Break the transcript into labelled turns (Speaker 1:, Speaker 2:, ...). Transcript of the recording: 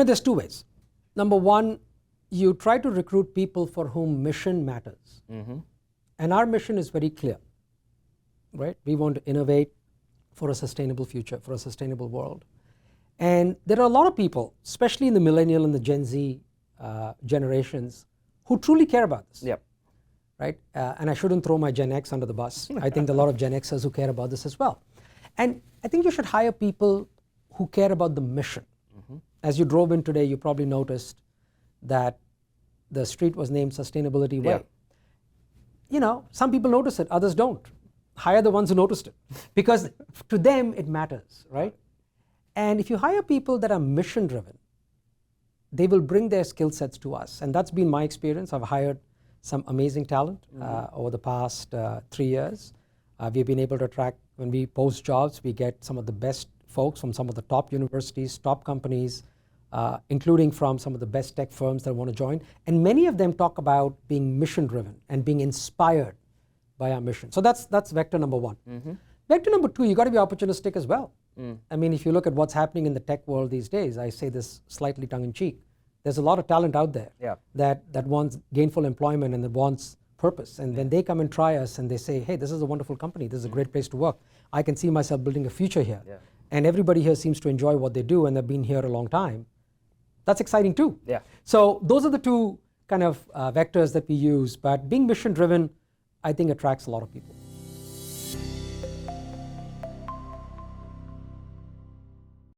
Speaker 1: There's two ways. Number one, you try to recruit people for whom mission matters. And our mission is very clear, right? We want to innovate for a sustainable future, for a sustainable world. And there are a lot of people, especially in the millennial and the Gen Z generations, who truly care about this.
Speaker 2: Yep.
Speaker 1: Right? And I shouldn't throw my Gen X under the bus. I think there are a lot of Gen Xers who care about this as well. And I think you should hire people who care about the mission. As you drove in today, you probably noticed that the street was named Sustainability Way. Some people notice it, others don't. Hire the ones who noticed it, because to them it matters, right? And if you hire people that are mission driven, they will bring their skill sets to us. And that's been my experience. I've hired some amazing talent over the past 3 years. We've been able to attract, when we post jobs, we get some of the best folks from some of the top universities, top companies, including from some of the best tech firms that want to join. And many of them talk about being mission driven and being inspired by our mission. So that's vector number one. Vector number two, you got to be opportunistic as well. I mean, if you look at what's happening in the tech world these days, I say this slightly tongue in cheek, there's a lot of talent out there that wants gainful employment and that wants purpose. And when they come and try us and they say, hey, this is a wonderful company, this is a great place to work, I can see myself building a future here. And everybody here seems to enjoy what they do and they've been here a long time. That's exciting too. So those are the two kind of vectors that we use, but being mission driven, I think attracts a lot of people.